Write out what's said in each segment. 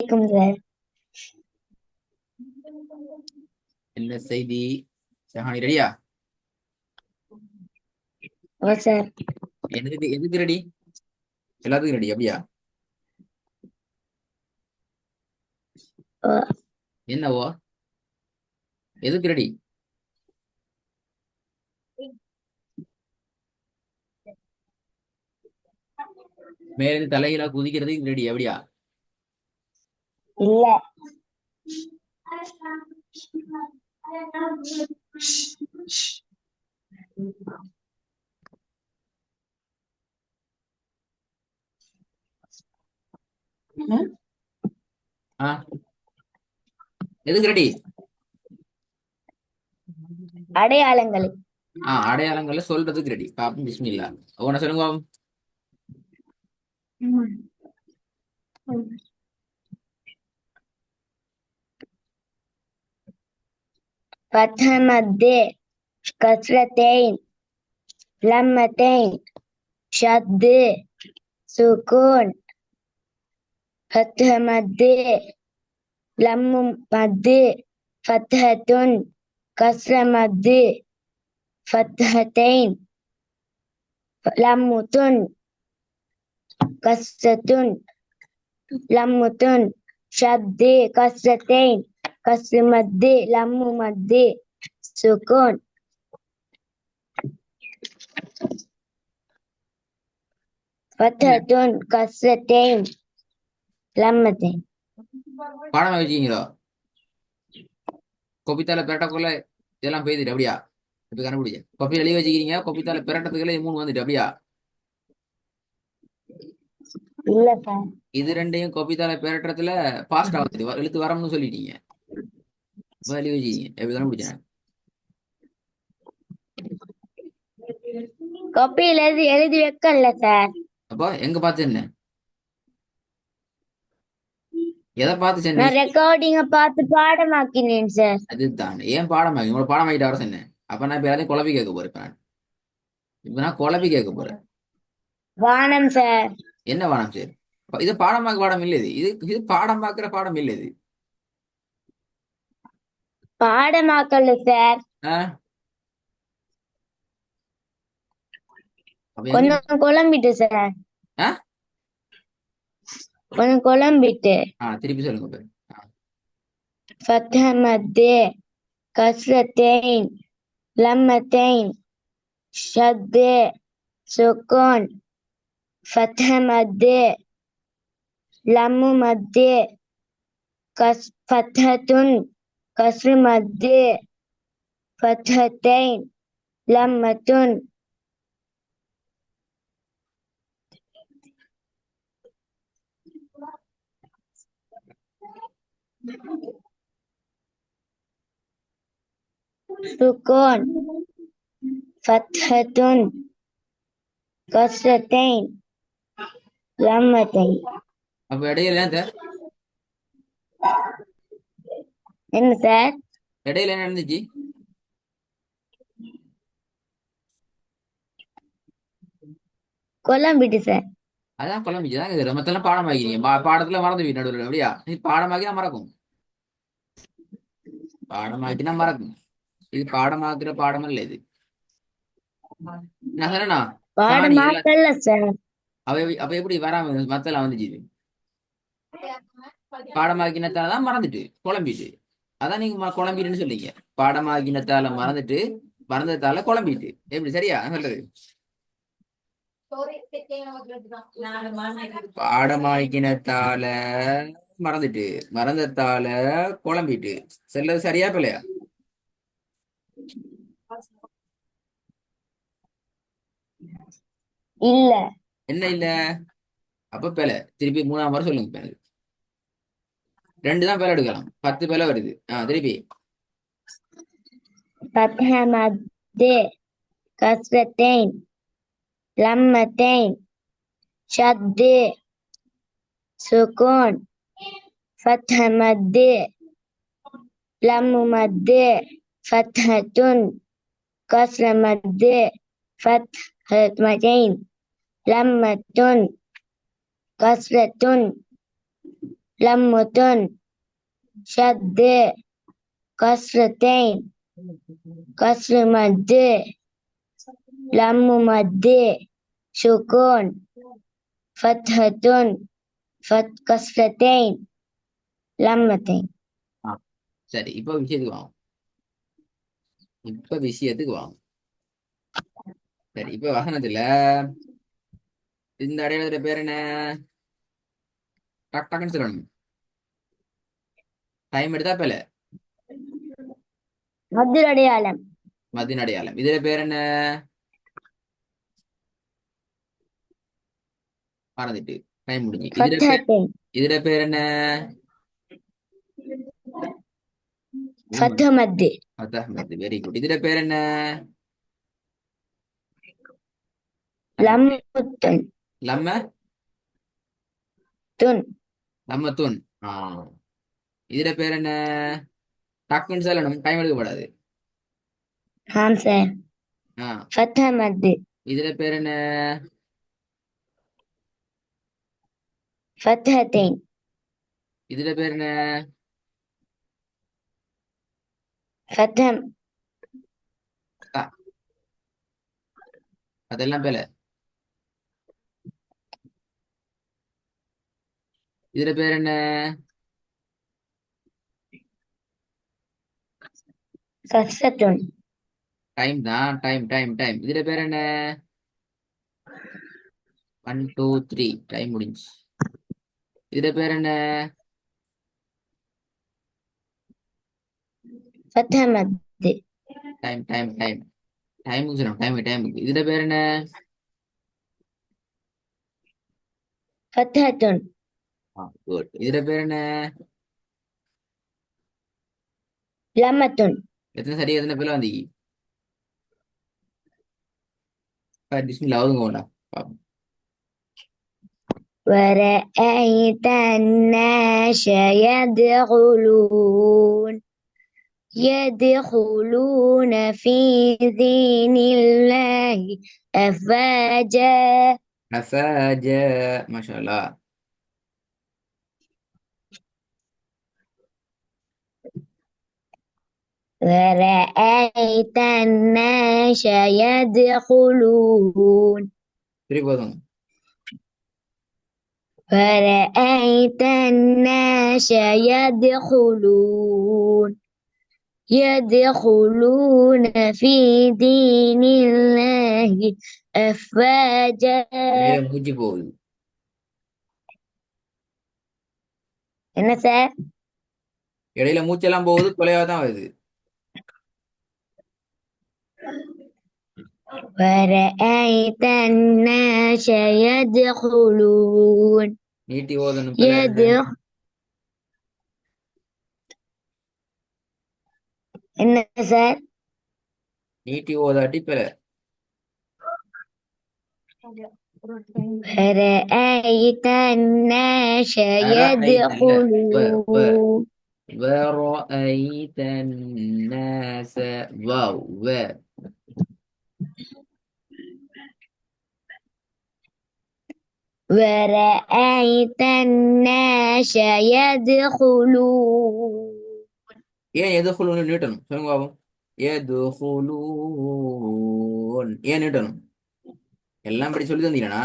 அலைக்கும் சார். என்ன செய்தி? ஷஹானி ரெடியா? ஓ சார். எதுக்கு ரெடி? எல்லாத்துக்கும் ரெடி அப்படியா? ஓ என்னவோ எதுக்கு ரெடி? மேலிருந்து தலையில குதிக்கிறதுக்கு ரெடி அப்படியா? இல்ல. ஆ எதுக்கு ரெடி? அடையாளங்களை. அடையாளங்களை சொல்றதுக்கு ரெடி. பாப்போம், பிஸ்மில்லா. உன சொல்லுங்க பாப்போம். فتح مدي كسرتين لمتين شد سكون فتح مدي لم مدي فتحة كسر مدي فتحتين لمتن كسرة لمتن شد كسرتين كسر مدي لم مدي سكون فتحة كسرتين لمتين. பாடமா வச்சுக்கீங்களோ? கொப்பித்தால பெரட்டக்குள்ள இதெல்லாம் பெய்துட்டு அப்படியா? இப்ப கண்டுபிடிச்ச கொப்பி எழுதி வச்சுக்கிறீங்க. கொப்பித்தால பெரட்டத்துக்குள்ள இது 3 வந்துட்டு அப்படியா? இல்ல சார். இது ரெண்டையும் கொப்பித்தால பெரட்டுறதுல பாஸ்டா வந்துட்டு எழுத்து வரம்னு சொல்லிட்டீங்க. எழுதி வச்சுக்கீங்க. எப்படி கண்டுபிடிச்சேன்? காப்பியில எழுதி வைக்கல சார். அப்போ எங்க பார்த்து என்ன? எதை பார்த்து சென்னை? நான் ரெக்கார்டிங்க பார்த்து பாடமாக்கினேன் சார். அதுதான் ஏன் பாடமாக்கி உங்களோட பாடமாக்கிட்ட வர சொன்னேன். அப்ப நான் இப்ப எல்லாத்தையும் குழப்பி கேட்க போறேன். இப்ப நான் குழப்பி கேட்க போறேன். வானம் சார். என்ன வானம் சார்? இது பாடமாக்க பாடம் இல்லை. இது பாடம் பார்க்கிற பாடம் இல்லை. இது பாடமாக்கல சார். கொஞ்சம் குழம்பிட்டு சார். கொஞ்சம் குழம்பிட்டு. திருப்பி சொல்லுங்க. فتح مدي كسرتين لمتين شد سكون فتح مدي لم مدي فتحة كسر مدي فتحتين لمة سكون فتحة كسرتين لمتين. அப்ப இடையில என்ன சார்? இடையில என்ன இருந்துச்சு? குழம்பிட்டு சார். அதான் குழம்பிச்சுதான். மத்தெல்லாம் பாடமாக்கிறீங்க. பாடத்துல மறந்து நடுவில் அப்படியா? நீ பாடமாக்கினா மறக்கும். பாடமாக்கினா மறக்கும். இது பாடமாக்குற பாடம் இல்ல. இது நான் சொன்னா பாடமாக்கல சார். அப்ப எப்படி வராம மத்தெல்லாம் வந்துச்சு? பாடமாக்கினத்தாலதான் மறந்துட்டு குழம்பிட்டு. அதான் நீங்க குழம்பிட்டுன்னு சொல்லிங்க. பாடமாக்கினத்தால மறந்துட்டு மறந்ததால குழம்பிட்டு. எப்படி சரியா சொல்றது? பாடமாக்கினத்தால மறந்துட்டு மறந்ததால குழம்பிட்டு சொல்றது சரியா பிள்ளையா? இல்ல. என்ன இல்ல? அப்ப பிழை. திருப்பி 3ஆம் முறை சொல்லுங்க. 2 தான் பிழை எடுக்கலாம். 10 பிழை வருது. திருப்பி فتح مدي كسرتين لمتين شد سكون فتح مدي لم مدي فتحة كسر مدي فتحتين لمة كسرة لمة شد كسرتين كسر مد لم مد سكون فتحة كسرتين لمتين. ஆ சரி, இப்போ விஷயத்துக்கு வாங்க. சரி, இப்ப வசனத்துல இந்த அடையாளத்துல பேர் என்ன? டக் டக்குன்னு சொல்லணும். டைம் எடுத்தா பேல மது அடையாளம் மதின் அடையாளம். இதுல பேர் என்ன? மறந்துட்டு டைம் முடிஞ்சு. فتحتين இதுல பேர் என்ன? فتح مد அஹமது, வெரி குட். இதுல பேர் என்ன? لمتن லம்ம تن லம்ம தூண். ஆ இதுல பேர் என்ன? டக்குன்னு சொல்லணும், டைம் எடுக்கப்படாது. همسة ஆ فتح مد இதுல பேர் என்ன? فتحتين இதுல பேர் என்ன? فتح ஆ, அதெல்லாம் பேல. இதுல பேர் என்ன? كسرة டைம் தான், டைம் டைம் டைம். இதுல பேர் என்ன? 1 2 3 டைம் முடிஞ்சு. இதுல பேர் என்ன? فتح مد டைம் டைம் டைம் டைமுக்கு சொல்லணும், டைமுக்கு. இதுல பேர் என்ன? فتحة குட். இதுல பேர் என்ன? لمة எத்தனை சரி, எத்தனை பேர் வந்து டிஸ்மில் கொண்டா. ورأيت الناس يدخلون في دين الله أفواجا. அஃபாஜா, மாஷா அல்லாஹ். ورأيت الناس يدخلون சரி, போதும். ورأيت الناس يدخلون في دين الله أفواجا. இடையில மூச்சு போகுது. என்ன சார்? இடையில மூச்செல்லாம் போகுது, கொலையா தான் வருது. ورأيت الناس يدخلون நீட்டி ஓதணும் பிள்ளை. என்ன சார்? நீட்டி ஓதாட்டி பிள்ளை. ورأيت الناس يدخلون ورأيت الناس واو و ورأيت الناس يدخلون. ஏன் எதுகுலூன்னு நீட்டணும் சொல்லுங்க பாபம். எதுகுலூன் ஏன் நீட்டணும்? எல்லாம் படி சொல்லி தந்தீங்கன்னா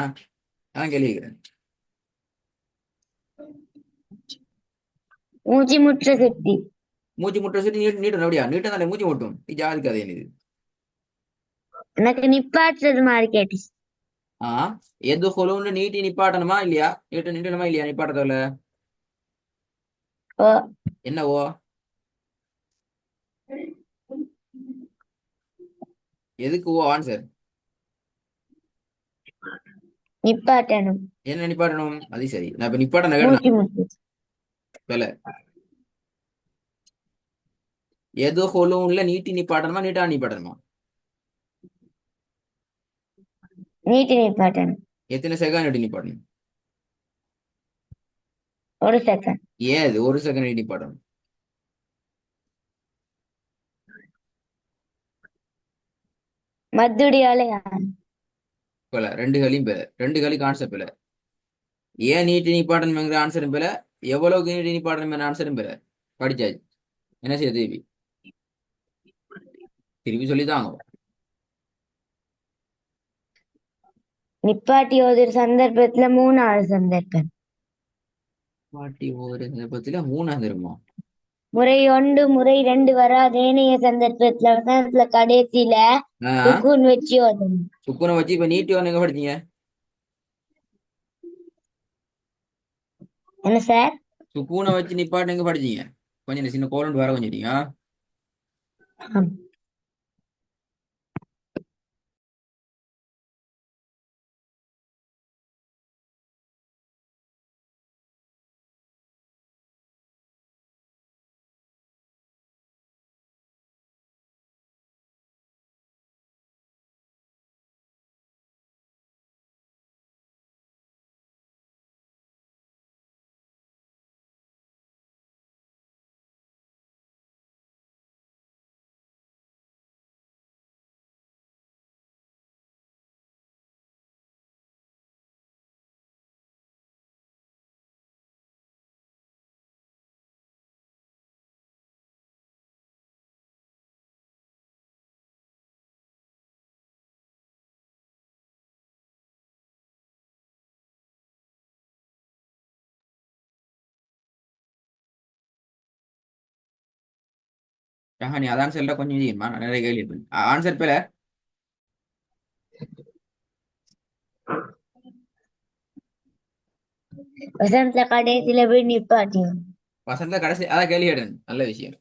நான் கேள்வி கேட்கிறேன். மூச்சு முற்ற சக்தி. மூச்சு முட்டை சொல்லி நீட்டணும். அப்படியா? நீட்டம் தானே மூச்சு முட்டும். ஜாதி கதை இது. எனக்கு நிப்பாட்டுறது மாதிரி கேட்டுச்சு. எதுகுலூன்னு நீட்டி நிப்பாட்டணுமா இல்லையா? நீட்டணுமா இல்லையா? நிப்பாட்டதோல ஓ என்னவோ எதுக்கு ஓ ஆன்சர்? நிப்பாட்டணும். என்ன நிப்பாட்டணும்? அது சரி, நான் இப்ப நிப்பாட்ட மூச்சு நகரணும். முற்று வேலை எது ஹொலூன்ல நீட்டி நிப்பாட்டணுமா நீட்டா நிப்பாட்டணுமா? நீட்டி நிப்பாட்டணும். எத்தனை செகண்ட் நீட்டி நிப்பாட்டணும்? 1 செகண்ட். ஏது 1 செகண்ட் நீட்டி நிப்பாட்டணும்? மத்துடியாலே போல ரெண்டு களியும் பேல, ரெண்டு களி கான்செப்ட் பேல. ஏன் நீட்டி நிப்பாட்டணுங்கிற ஆன்சரும் பேல, எவ்வளவுக்கு நீட்டி நிப்பாட்டணும் ஆன்சரும் பெற படிச்சாச்சு. என்ன செய்ய திருப்பி திருப்பி சொல்லித்தாங்க. நிப்பாட்டி ஒரு சந்தர்ப்பத்துல மூணாவது சந்தர்ப்பம். பாட்டி ஒரு சந்தர்ப்பத்துல மூணாவது இருக்குமா? முறை ஒன்று முறை ரெண்டு வராது ஏனைய சந்தர்ப்பத்துல வசனத்துல கடைசியில ஆஹ் சுக்குன் வச்சு ஓதணும். சுக்குனை வச்சு இப்ப நீட்டி ஒன்று எங்க படிச்சீங்க? என்ன சார்? சுக்கூனை வச்சு நிப்பாட்டு எங்க படிச்சீங்க? கொஞ்சம் சின்ன கோலண்ட் வேற கொஞ்சம் நீங்க ஆம். நீ அதான் சொல்ல கொஞ்சம் தெரியுமா? நான் நிறைய கேள்வி இருக்கு. ஆன்சர் பேல வசனத்துல கடைசியில போய் நிப்பாட்டி. வசந்த கடைசி அதான் கேள்வி கேட்டேன். நல்ல விஷயம்.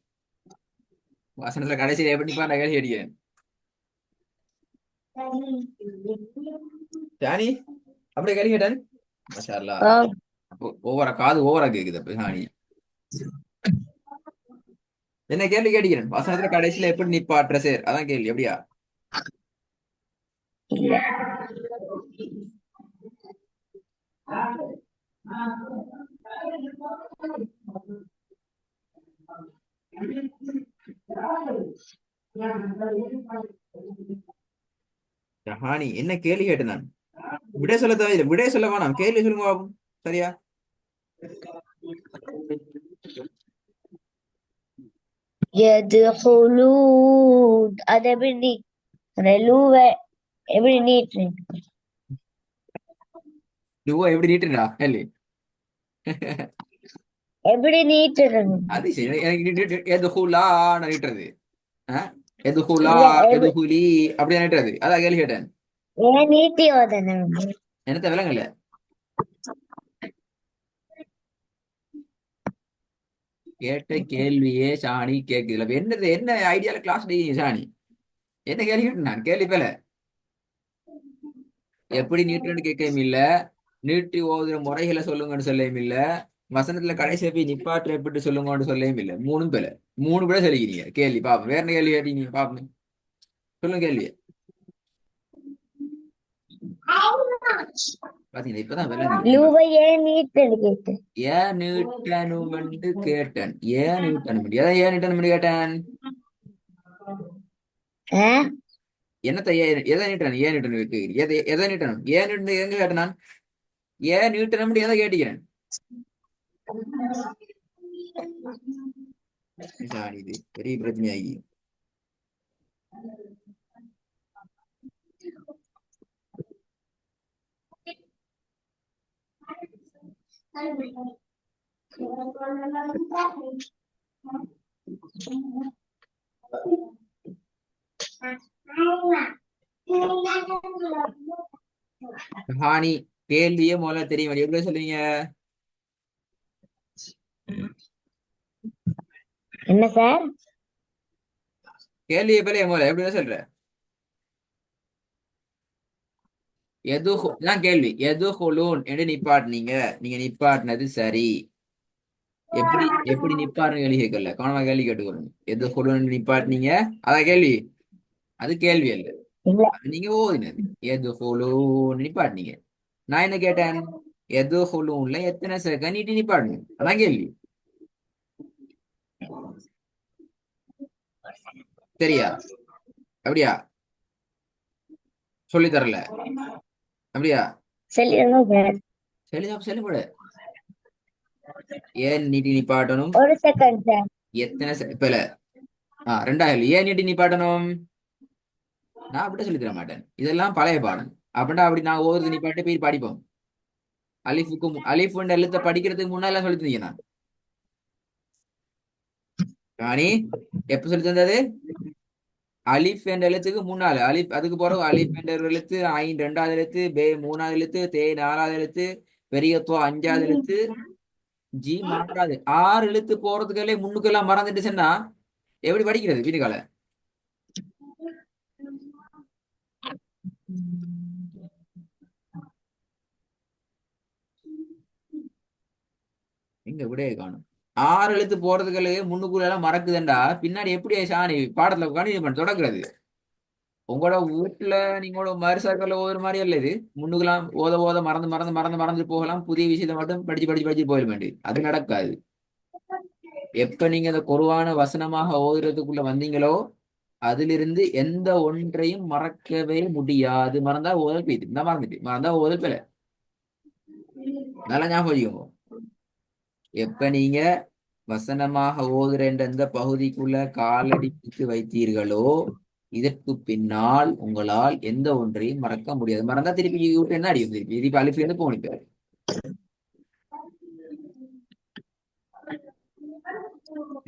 வசனத்துல கடைசியில் எப்படி நிப்பா கேள்வி கேட்டேன். ஜானி அப்படியே கேள்வி கேட்டேன். மாஷா அல்லாஹ். ஓ, அப்போ ஓவரா காது ஓவரா கேக்குது. அப்ப ஜானி என்ன கேள்வி கேட்கிறேன்? வசனத்துல கடைசியில எப்படி நிப்பாட்டுற சார்? அதான் கேள்வி. எப்படியா? இல்ல. ஜஹானி என்ன கேள்வி கேட்டேன் நான்? விடை சொல்ல தேவையில்லை. விடை சொல்ல வேணாம். கேள்வி சொல்லுங்க பாப்போம். சரியா? يدخلون அது எப்படி நீ லூவை எப்படி நீட்டு? டுவோ எப்படி நீட்டுடா கேள்வி. எப்படி நீட்டுறது? அது சரி. எனக்கு எதுகுலா நான் நீட்டுறது. எதுகுலா இல்ல எதுகுலி அப்படியே நீட்டுறது. அதான் கேள்வி கேட்டேன். ஏன் நீட்டி ஓதணும்? என்னத்த விலங்கல்ல கேட்ட கேள்வியே சாணி கேக்குதுல. என்னது என்ன ஐடியால கிளாஸ் சாணி என்ன கேள்வி கேட்டேன் நான்? கேள்வி பேல எப்படி நீட்டுன்னு கேட்கவும் இல்ல, நீட்டி ஓதுற முறைகளை சொல்லுங்கன்னு சொல்லவும் இல்ல, வசனத்துல கடைசியா போய் நிப்பாட்டு எப்படி சொல்லுங்கன்னு சொல்லவும் இல்ல. மூணும் பேல மூணு பேர சொல்லிக்கிறீங்க. கேள்வி பாப்போம். வேற என்ன கேள்வி கேட்டீங்க பாப்போம். சொல்லுங்க கேள்வி. பாத்தீங்களா இப்பதான் விளங்குது. லூவை ஏன் நீட்டுன்னு கேட்டு. ஏன் நீட்டணும்னு கேட்டேன். ஏன் நீட்டணும் ஏன் நீட்டணும் கேட்டேன்? ஆ? என்னத்த எதை நீட்டணும்? ஏன் நீட்டணும் எதை நீட்டணும்? ஏன் நீட்டணும் எங்க கேட்டேன் நான்? ஏன் நீட்டணும் எதை கேட்டுக்கிறேன்? இது பெரிய பிரச்சனையாகி ஹானி கேள்வியே முதல்ல தெரியும். எப்படி சொல்லுவீங்க? என்ன சார்? கேள்வியை பேல முதல்ல எப்படி சொல்ற? தான் கேள்வி. எதுகுலூன் என்று நிப்பாட்டினீங்க. நீங்க நிப்பாட்டினது சரி. எப்படி எப்படி நிப்பாருன்னு கேள்வி கேட்கல. கவனமா கேள்வி கேட்டுக்கொள்ளுங்க. எதுகுலூன் நிப்பாட்டினீங்க அதான் கேள்வி. அது கேள்வி அல்ல. இல்ல. அது நீங்க ஓதினது. எதுகுலூன் நிப்பாட்டினீங்க. நான் என்ன கேட்டேன்? எதுகுலூன்ல எத்தனை செகண்ட் நீட்டி நிப்பாட்டணும்? அதான் கேள்வி. சரியா? அப்படியா? சொல்லி தரல அப்படியா? சொல்லிடுங்க சார். சொல்லி சொல்லி போட ஏன் நீட்டி நிப்பாட்டணும்? ஒரு செகண்ட் சார். எத்தனை இப்ப ரெண்டாயிரம் ஏன் நீட்டி நிப்பாட்டணும்? நான் அப்படி சொல்லி தர மாட்டேன், இதெல்லாம் பழைய பாடம். அப்படின்னா அப்படி நான் ஒவ்வொரு நிப்பாட்டி போய் படிப்போம். அலிஃப் எழுத்தை படிக்கிறதுக்கு முன்னால சொல்லி தந்தீங்க நான். ராணி எப்ப சொல்லி தந்தது? அலிஃப் என்ற எழுத்துக்கு முன்னால அலிஃப், அதுக்கு பிறகு அலிஃப் என்ற ஒரு எழுத்து, ஐன் ரெண்டாவது எழுத்து, பே மூணாவது எழுத்து, தே நாலாவது எழுத்து, பெரிய தோ அஞ்சாவது எழுத்து, ஜி மாறாது. ஆறு எழுத்து போறதுக்கே முன்னுக்கெல்லாம் மறந்துட்டுச்சுன்னா எப்படி படிக்கிறது வீட்டுக்கால? எங்க விடைய காணும். ஆறு எழுத்து போறதுக்கே முன்னுக்குள்ள எல்லாம் மறக்குதுண்டா பின்னாடி எப்படி சாணி பாடத்துல கணிதம் பண்ண தொடங்குறது? உங்களோட வீட்டுல நீங்களோட மறுசாக்கல்ல ஓதுற மாதிரி அல்ல இது. முன்னுக்கெல்லாம் ஓத ஓத மறந்து மறந்து மறந்து மறந்து போகலாம், புதிய விஷயத்தை மட்டும் படிச்சு படிச்சு படிச்சு போயிட வேண்டியது, அது நடக்காது. எப்ப நீங்க அந்த குர்ஆன வசனமாக ஓதுறதுக்குள்ள வந்தீங்களோ அதிலிருந்து எந்த ஒன்றையும் மறக்கவே முடியாது. மறந்தா ஓதல் போயிட்டு இருந்தா மறந்துட்டு, மறந்தா ஓதல் பிழை. நல்லா ஞாபகம் வச்சுக்கோங்க. எப்ப நீங்க வசனமாக ஓதுற என்ற பகுதிக்குள்ள காலடி பிடித்து வைத்தீர்களோ இதற்கு பின்னால் உங்களால் எந்த ஒன்றையும் மறக்க முடியாது. மறந்தா திருப்பி விட்டு என்ன அடிக்கும், திருப்பி திருப்பி அலிஃப்ல இருந்து போனிப்பாரு.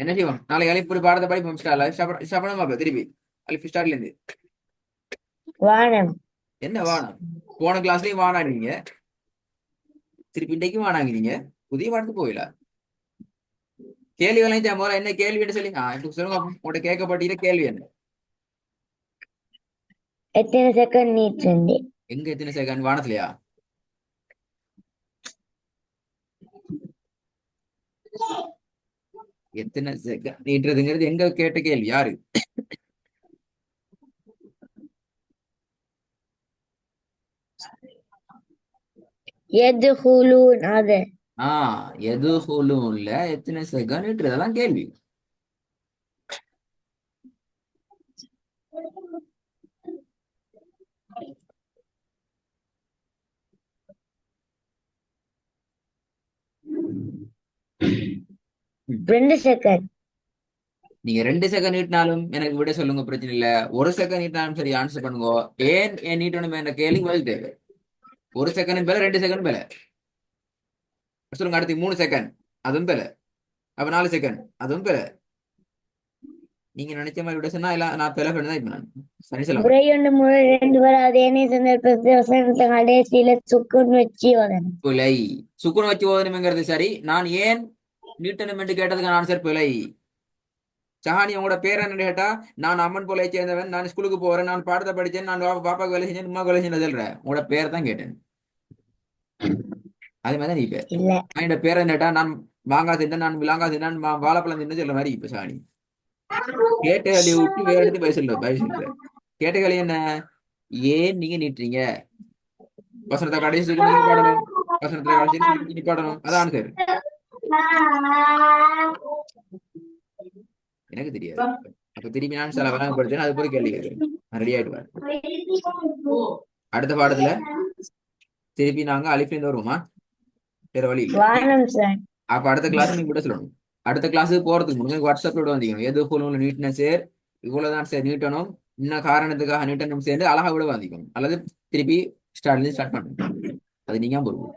என்ன செய்வோம்? நாளைக்கு அலிஃப் ஒரு பாடத்தை படிப்போம். ஸ்டார்ட் திருப்பி அலிஃப் ஸ்டார்ட்ல இருந்து. வானம். என்ன வானம்? போன கிளாஸ்லயும் வானாங்க, திருப்பி இன்றைக்கும் வானாங்கிறீங்க. புதிய பாடத்துக்கு போயில கேள்விகளையும் முதல்ல என்ன கேள்வின்னு சொல்லி இப்ப சொல்லுங்க. உங்கள்கிட்ட கேட்கப்பட்டீங்க கேள்வி என்ன? எத்தனை செகண்ட் நீட்டுண்டு? எங்க எத்தனை செகண்ட் வானத்திலயா? எத்தனை செகண்ட் நீட்டுறதுங்கிறது எங்க கேட்ட கேள்வி? யாரு? எதுகுலூன் அது. எது சொல்லும் இல்ல, எத்தனை செகண்ட் நீட்டுறதெல்லாம் கேள்வி. ம். 2 செகண்ட். நீங்க 2 செகண்ட் நீட்டினாலும் எனக்கு விட சொல்லுங்க, பிரச்சனை இல்ல. 1 செகண்ட் நீட்டினாலும் சரி, ஆன்சர் பண்ணுங்க. ஏன் நீட்டணும் என்ற கேள்வி பதில் தேவை. 1 செகண்ட் பேல, 2 செகண்ட் பேல சொல்லுங்க. அடுத்து 3 செகண்ட், அதுவும் பேல. அப்ப 4 செகண்ட், அதுவும் பேல. நீங்க நினைச்ச மாதிரி விட சொன்னா எல்லாம் நான் பேல பண்ணதான். இப்ப நான் சரி சொல்ல மாட்டேன். முறை ஒன்று முறை ரெண்டு வராது ஏனைய சந்தர்ப்பத்தில் வசனத்தை கடைசியில சுக்குன்னு வச்சு ஓதணும். பிழை. சுக்குன் வச்சு ஓதணுங்கிறது சரி. நான் ஏன் நீட்டணும் என்று கேட்டதுக்கு ஆன்சர் பிழை. சஹானி உங்களோட பேர் என்ன கேட்டா, நான் அம்மன் போல சேர்ந்தவன், நான் ஸ்கூலுக்கு போறேன், நான் பாடத்தை படிச்சேன், நான் பாப்பாக்கு வேலை செஞ்சேன், உமா வேலை செஞ்சேன் சொல்றேன். உங்களோட பேர் தான் கேட்டேன். அதே மாதிரி நீ பேர். இல்ல. என்னோட பேர் என்ன கேட்டா, நான் மாங்காய் தின்னேன், நான் விலாங்காய் தின்னேன், வாழைப்பழம் தின்னு சொல்ற மாதிரி இப்ப சாணி. கேட்ட கேள்வி விட்டு வேற இடத்துக்கு பய சொல்ற. கேட்ட கேள்வி என்ன? ஏன் நீங்க நீட்டுறீங்க? வசனத்தை கடைசி சொல்லி நிப்பாடணும், வசனத்தை கடைசி சொல்லி நிப்பாடணும், அதான் சரி. எனக்கு தெரியாது. அப்ப திரும்பி நான் சில வராம படிச்சேன், அது போய் கேள்வி கேட்கிறேன். ரெடி ஆயிடுவேன். அடுத்த பாடத்துல திருப்பி நாங்க அலிஃப்ல இருந்து வருவோமா? வேற வழி இல்ல. வானம் சார். அப்ப அடுத்த கிளாஸ் நீங்க விட சொல்லணும். அடுத்த கிளாஸுக்கு போறதுக்கு முன்னாடி வாட்ஸ்அப்ல விட வந்தீங்க. எது போல நீட்னஸ் சார், இவ்வளவுதான் சார் நீட்டணும், இன்னும் காரணத்துக்காக நீட்டணும் சேர்ந்து அழகா விட வந்திக்கணும். அல்லது திருப்பி ஸ்டார்ட் பண்ணணும். அது நீங்க பொறுப்பு.